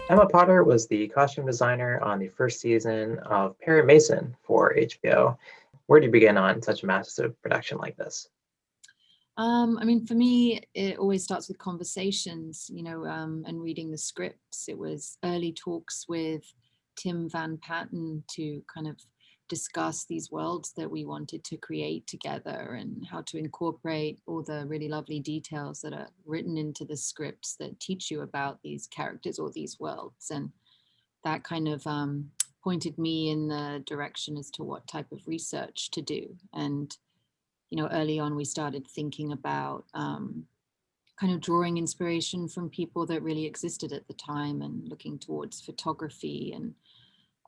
Emma Potter was the costume designer on the first season of Perry Mason for HBO. Where do you begin on such a massive production like this? I mean, for me, it always starts with conversations, and reading the scripts. It was early talks with Tim Van Patten to kind of discuss these worlds that we wanted to create together and how to incorporate all the really lovely details that are written into the scripts that teach you about these characters or these worlds. And that kind of pointed me in the direction as to what type of research to do. And early on we started thinking about kind of drawing inspiration from people that really existed at the time and looking towards photography. And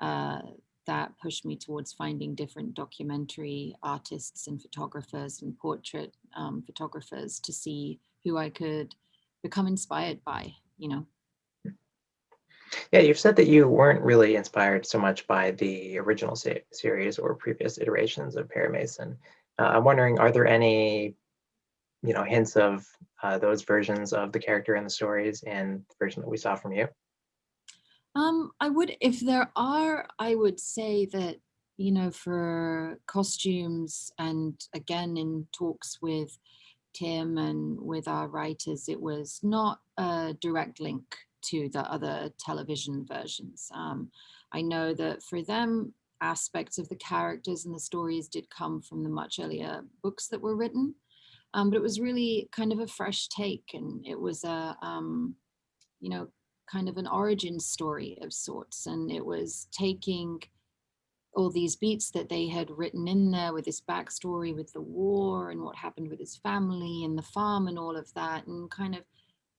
uh, that pushed me towards finding different documentary artists and photographers and portrait photographers to see who I could become inspired by. Yeah, you've said that you weren't really inspired so much by the original series or previous iterations of Perry Mason. I'm wondering, are there any, hints of those versions of the character and the stories in the version that we saw from you? I would, if there are, I would say that, for costumes and again in talks with Tim and with our writers, it was not a direct link to the other television versions. I know that for them, aspects of the characters and the stories did come from the much earlier books that were written. But it was really kind of a fresh take, and it was you know, kind of an origin story of sorts. And it was taking all these beats that they had written in there with this backstory with the war and what happened with his family and the farm and all of that, and kind of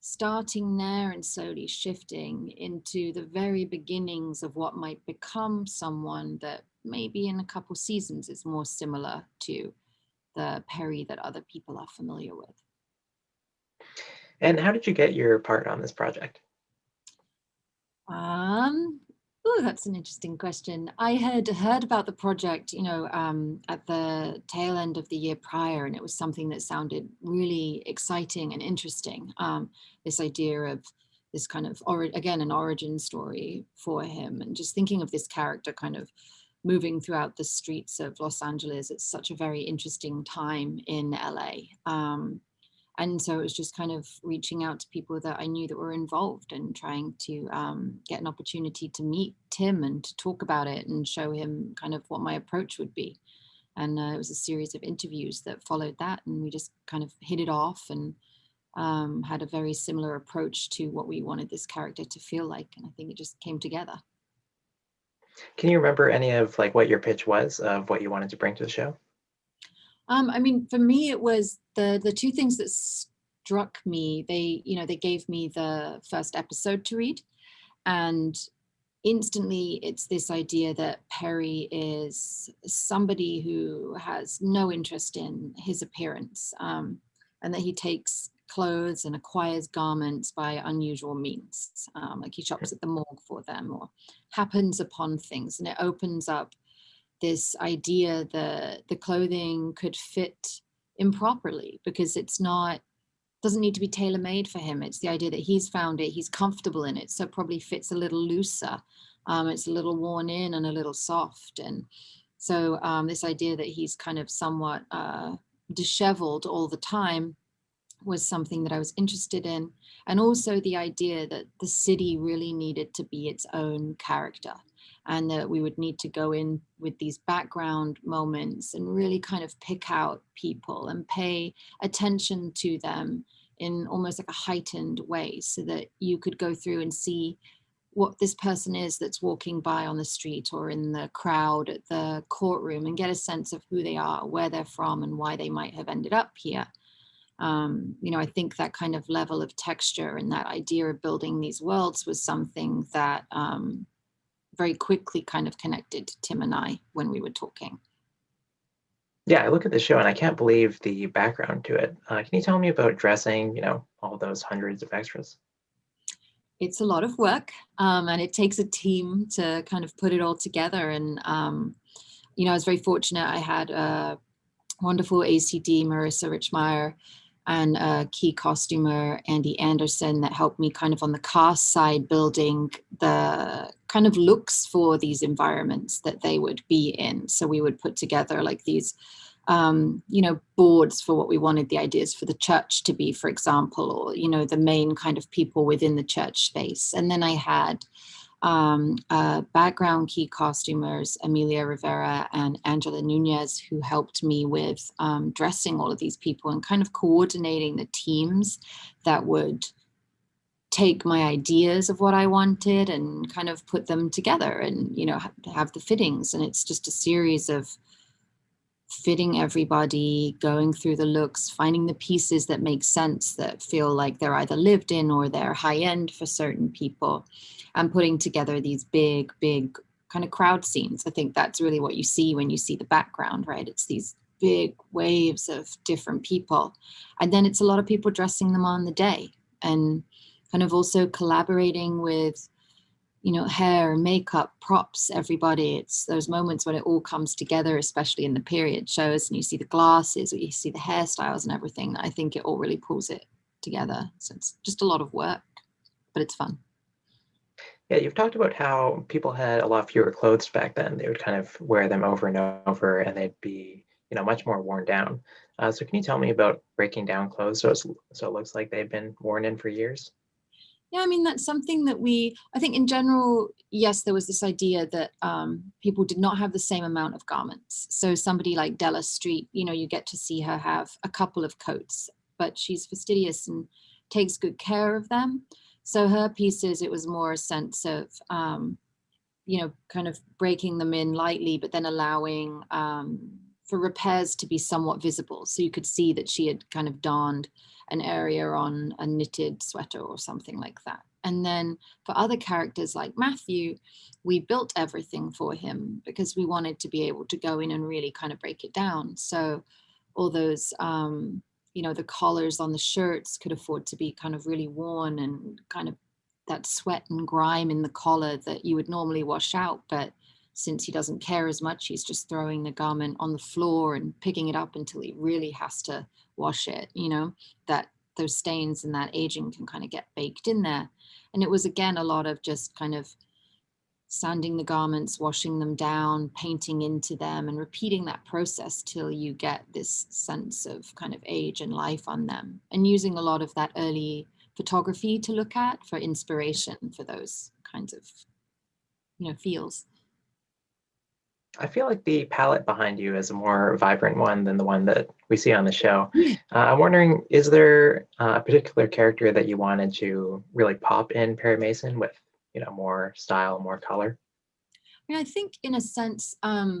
starting there and slowly shifting into the very beginnings of what might become someone that maybe in a couple seasons is more similar to the Perry that other people are familiar with. And how did you get your part on this project? Um, oh, that's an interesting question. I had heard about the project, at the tail end of the year prior, and it was something that sounded really exciting and interesting. This idea of this kind of, again, an origin story for him, and just thinking of this character kind of moving throughout the streets of Los Angeles at such a very interesting time in LA. And so it was just kind of reaching out to people that I knew that were involved and trying to get an opportunity to meet Tim and to talk about it and show him kind of what my approach would be. And it was a series of interviews that followed that, and we just kind of hit it off and had a very similar approach to what we wanted this character to feel like. And I think it just came together. Can you remember any of like what your pitch was of what you wanted to bring to the show? I mean, for me, it was the two things that struck me. They gave me the first episode to read, and instantly it's this idea that Perry is somebody who has no interest in his appearance, and that he takes clothes and acquires garments by unusual means, like he shops at the morgue for them or happens upon things, and it opens up this idea that the clothing could fit improperly because it's not doesn't need to be tailor made for him. It's the idea that he's found it, he's comfortable in it, so it probably fits a little looser. It's a little worn in and a little soft. And so this idea that he's kind of somewhat disheveled all the time was something that I was interested in. And also the idea that the city really needed to be its own character, and that we would need to go in with these background moments and really kind of pick out people and pay attention to them in almost like a heightened way, so that you could go through and see what this person is that's walking by on the street or in the crowd at the courtroom, and get a sense of who they are, where they're from, and why they might have ended up here. I think that kind of level of texture and that idea of building these worlds was something that very quickly kind of connected Tim and I when we were talking. Yeah, I look at the show and I can't believe the background to it. Can you tell me about dressing, all those hundreds of extras? It's a lot of work, and it takes a team to kind of put it all together. And, I was very fortunate. I had a wonderful ACD, Marissa Richmeyer, and a key costumer, Andy Anderson, that helped me kind of on the cast side, building the kind of looks for these environments that they would be in. So we would put together like these, boards for what we wanted the ideas for the church to be, for example, or, the main kind of people within the church space. And then I had background key costumers, Amelia Rivera and Angela Nunez, who helped me with dressing all of these people and kind of coordinating the teams that would take my ideas of what I wanted and kind of put them together and, have the fittings. And it's just a series of fitting everybody, going through the looks, finding the pieces that make sense, that feel like they're either lived in or they're high end for certain people, and putting together these big kind of crowd scenes. I think that's really what you see when you see the background, right? It's these big waves of different people. And then it's a lot of people dressing them on the day, and kind of also collaborating with hair, makeup, props, everybody. It's those moments when it all comes together, especially in the period shows, and you see the glasses or you see the hairstyles and everything. I think it all really pulls it together. So it's just a lot of work, but it's fun. Yeah, you've talked about how people had a lot fewer clothes back then. They would kind of wear them over and over, and they'd be, much more worn down. So can you tell me about breaking down clothes so it looks like they've been worn in for years? Yeah, I mean, that's something that I think in general, yes, there was this idea that people did not have the same amount of garments. So somebody like Della Street, you get to see her have a couple of coats, but she's fastidious and takes good care of them. So her pieces, it was more a sense of, kind of breaking them in lightly, but then allowing for repairs to be somewhat visible. So you could see that she had kind of donned an area on a knitted sweater or something like that. And then for other characters like Matthew, we built everything for him because we wanted to be able to go in and really kind of break it down. So all those, the collars on the shirts could afford to be kind of really worn, and kind of that sweat and grime in the collar that you would normally wash out. But since he doesn't care as much, he's just throwing the garment on the floor and picking it up until he really has to wash it, that those stains and that aging can kind of get baked in there. And it was, again, a lot of just kind of sanding the garments, washing them down, painting into them, and repeating that process till you get this sense of kind of age and life on them, and using a lot of that early photography to look at for inspiration for those kinds of feels. I feel like the palette behind you is a more vibrant one than the one that we see on the show. Yeah. I'm wondering, is there a particular character that you wanted to really pop in Perry Mason with, more style, more color? I mean, I think in a sense, I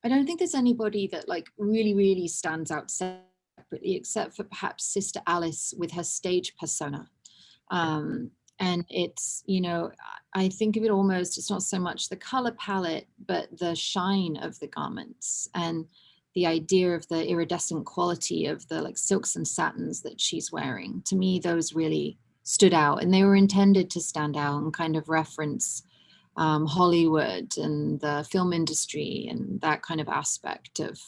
don't think there's anybody that like really, really stands out separately, except for perhaps Sister Alice with her stage persona. And it's, I think of it almost, it's not so much the color palette, but the shine of the garments and the idea of the iridescent quality of the like silks and satins that she's wearing. To me, those really stood out, and they were intended to stand out and kind of reference Hollywood and the film industry and that kind of aspect of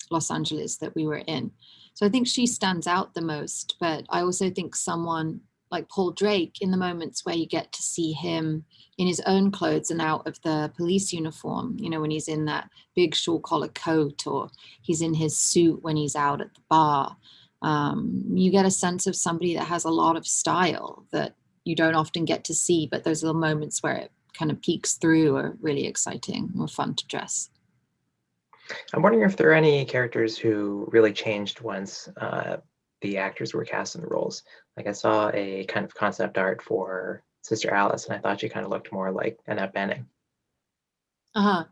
Los Angeles that we were in. So I think she stands out the most, but I also think someone like Paul Drake, in the moments where you get to see him in his own clothes and out of the police uniform, when he's in that big short collar coat, or he's in his suit when he's out at the bar, you get a sense of somebody that has a lot of style that you don't often get to see, but those little moments where it kind of peeks through are really exciting or fun to dress. I'm wondering if there are any characters who really changed once the actors were cast in the roles. Like I saw a kind of concept art for Sister Alice, and I thought she kind of looked more like Annette Bening. Uh-huh.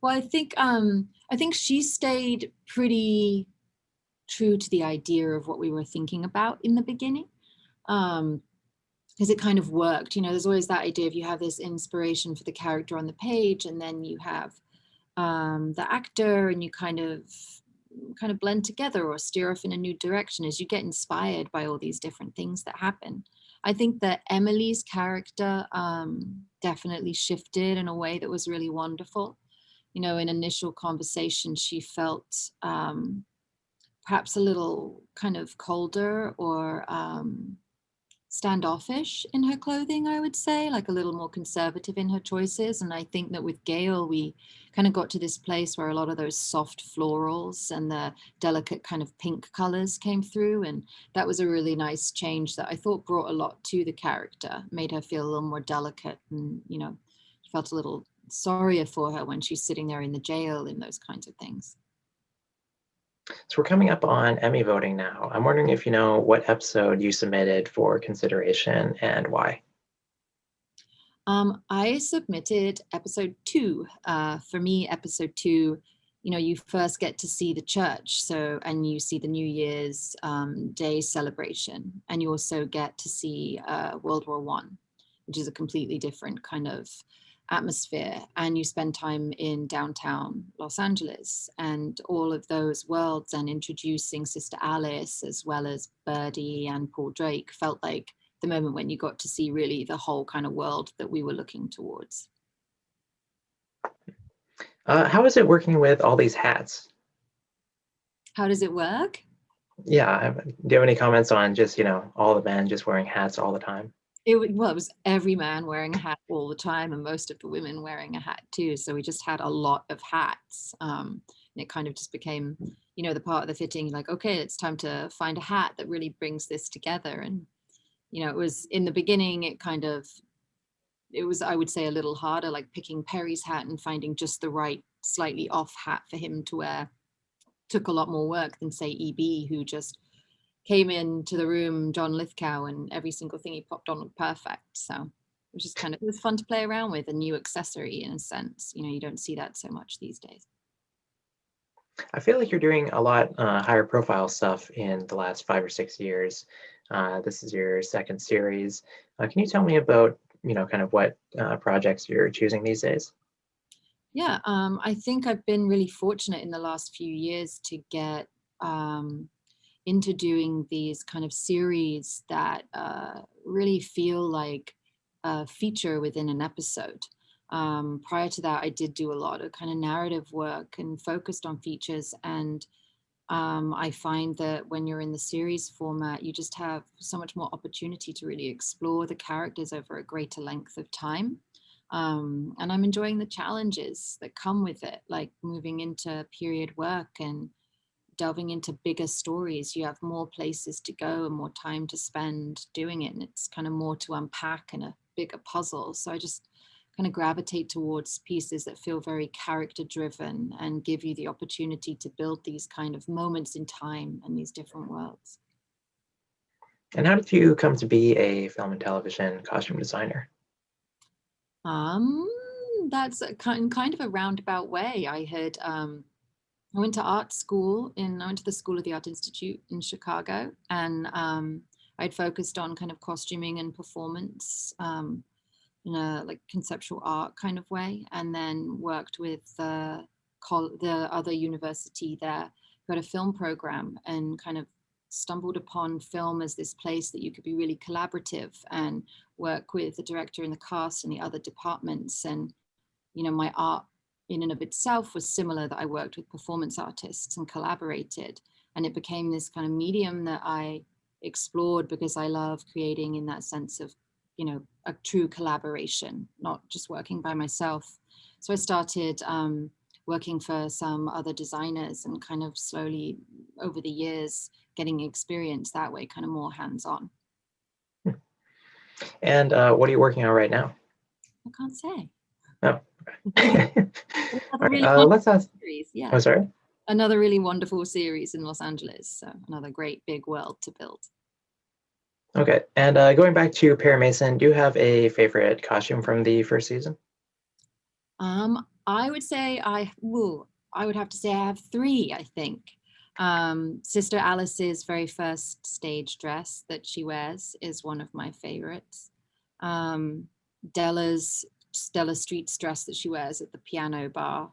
Well, I think she stayed pretty true to the idea of what we were thinking about in the beginning. Because it kind of worked. There's always that idea of you have this inspiration for the character on the page, and then you have the actor, and you kind of blend together or steer off in a new direction as you get inspired by all these different things that happen. I think that Emily's character definitely shifted in a way that was really wonderful. In initial conversation, she felt perhaps a little kind of colder or standoffish in her clothing, I would say, like a little more conservative in her choices. And I think that with Gail, we kind of got to this place where a lot of those soft florals and the delicate kind of pink colors came through. And that was a really nice change that I thought brought a lot to the character, made her feel a little more delicate. And, you know, you felt a little sorrier for her when she's sitting there in the jail and those kinds of things. So we're coming up on Emmy voting now. I'm wondering if you know what episode you submitted for consideration and why. I submitted episode 2. For me, episode 2, you know, you first get to see the church, so, and you see the New Year's Day celebration, and you also get to see World War One, which is a completely different kind of atmosphere, and you spend time in downtown Los Angeles, and all of those worlds, and introducing Sister Alice as well as Birdie and Paul Drake felt like the moment when you got to see really the whole kind of world that we were looking towards. How is it working with all these hats? How does it work? Yeah, do you have any comments on just, all the men just wearing hats all the time? Well, it was every man wearing a hat all the time, and most of the women wearing a hat too. So we just had a lot of hats. And it kind of just became, you know, the part of the fitting, like, okay, it's time to find a hat that really brings this together. And, you know, it was in the beginning, it was, I would say, a little harder, like picking Perry's hat and finding just the right slightly off hat for him to wear took a lot more work than, say, EB, who just came into the room, John Lithgow, and every single thing he popped on looked perfect. So it was just kind of, it was fun to play around with, a new accessory in a sense. You know, you don't see that so much these days. I feel like you're doing a lot higher profile stuff in the last 5 or 6 years. This is your second series. Can you tell me about, kind of what projects you're choosing these days? Yeah, I think I've been really fortunate in the last few years to get into doing these kind of series that really feel like a feature within an episode. Prior to that, I did do a lot of kind of narrative work and focused on features. And I find that when you're in the series format, you just have so much more opportunity to really explore the characters over a greater length of time. And I'm enjoying the challenges that come with it, like moving into period work and delving into bigger stories. You have more places to go and more time to spend doing it. And it's kind of more to unpack and a bigger puzzle. So I just kind of gravitate towards pieces that feel very character driven and give you the opportunity to build these kind of moments in time and these different worlds. And how did you come to be a film and television costume designer? Um, that's a kind of a roundabout way. I went to art school I went to the School of the Art Institute in Chicago, and I'd focused on kind of costuming and performance in a like conceptual art kind of way, and then worked with the other university there, got a film program, and kind of stumbled upon film as this place that you could be really collaborative and work with the director and the cast and the other departments. And, you know, my art in and of itself was similar, that I worked with performance artists and collaborated. And it became this kind of medium that I explored because I love creating in that sense of, you know, a true collaboration, not just working by myself. So I started working for some other designers and kind of slowly over the years getting experience that way, kind of more hands-on. And what are you working on right now? I can't say. Oh, Another all really right. wonderful Let's ask. series, yeah. Oh, sorry. Another really wonderful series in Los Angeles. So another great big world to build. Okay. And going back to Perry Mason, do you have a favorite costume from the first season? I would say I would have to say I have 3, I think. Sister Alice's very first stage dress that she wears is one of my favorites. Della's Stella Street's dress that she wears at the piano bar.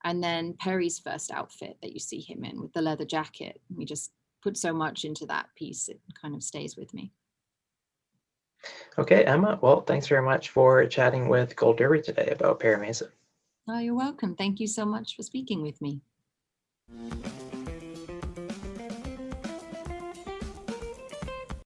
And then Perry's first outfit that you see him in with the leather jacket. We just put so much into that piece, it kind of stays with me. Okay, Emma. Well, thanks very much for chatting with Gold Derby today about Perry Mason. Oh, you're welcome. Thank you so much for speaking with me.